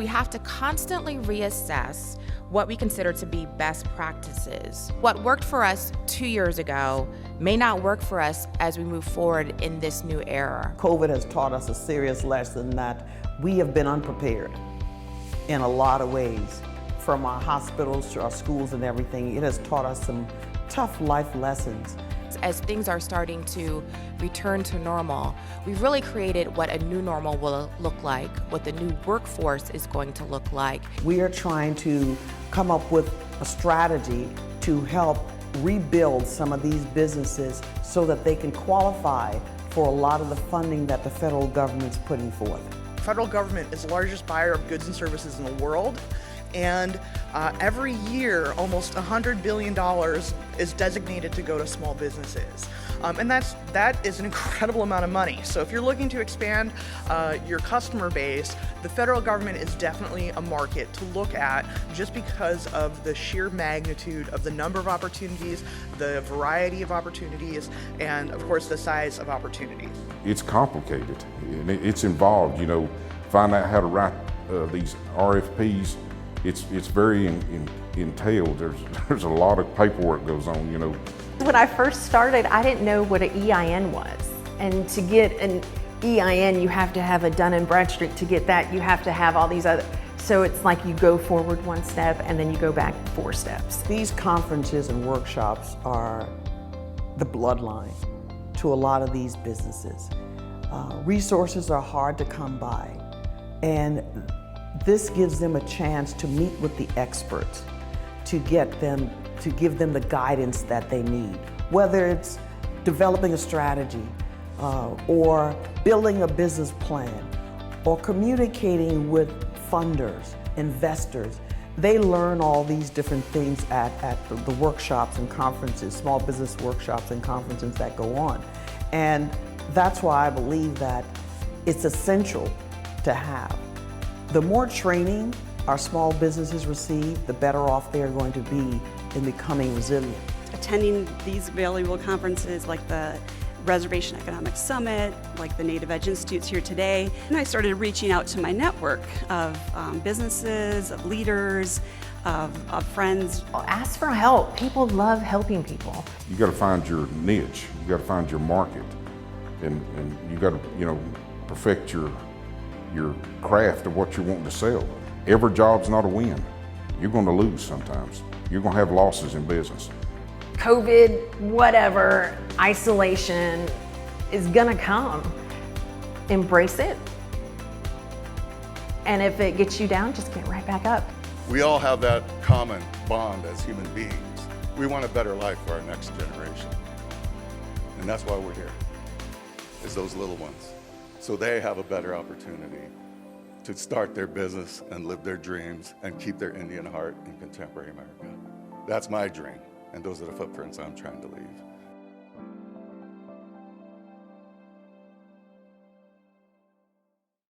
we have to constantly reassess what we consider to be best practices. What worked for us 2 years ago may not work for us as we move forward in this new era. COVID has taught us a serious lesson that we have been unprepared in a lot of ways. From our hospitals to our schools and everything, it has taught us some tough life lessons. As things are starting to return to normal, we've really created what a new normal will look like, what the new workforce is going to look like. We are trying to come up with a strategy to help rebuild some of these businesses so that they can qualify for a lot of the funding that the federal government's putting forth. The federal government is the largest buyer of goods and services in the world, and every year almost $100 billion is designated to go to small businesses. And that is an incredible amount of money. So if you're looking to expand your customer base, the federal government is definitely a market to look at, just because of the sheer magnitude of the number of opportunities, the variety of opportunities, and of course the size of opportunities. It's complicated and it's involved, you know, find out how to write these RFPs. It's very entailed. There's a lot of paperwork goes on, you know. When I first started, I didn't know what an EIN was. And to get an EIN, you have to have a Dun & Bradstreet. To get that, you have to have all these other. So it's like you go forward one step and then you go back 4 steps. These conferences and workshops are the bloodline to a lot of these businesses. Resources are hard to come by, and this gives them a chance to meet with the experts, to give them the guidance that they need, whether it's developing a strategy or building a business plan or communicating with funders, investors. They learn all these different things at the workshops and conferences, small business workshops and conferences that go on. And that's why I believe that it's essential to have. The more training our small businesses receive, the better off they're going to be in becoming resilient. Attending these valuable conferences like the Reservation Economics Summit, like the Native Edge Institutes here today, and I started reaching out to my network of businesses, of leaders, of friends. Ask for help. People love helping people. You got to find your niche. You got to find your market, and you got to, you know, perfect your craft of what you're wanting to sell. Every job's not a win. You're going to lose sometimes. You're going to have losses in business. COVID, whatever, isolation is gonna come. Embrace it. And if it gets you down, just get right back up. We all have that common bond as human beings. We want a better life for our next generation. And that's why we're here, is those little ones. So they have a better opportunity to start their business and live their dreams and keep their Indian heart in contemporary America. That's my dream, and those are the footprints I'm trying to leave.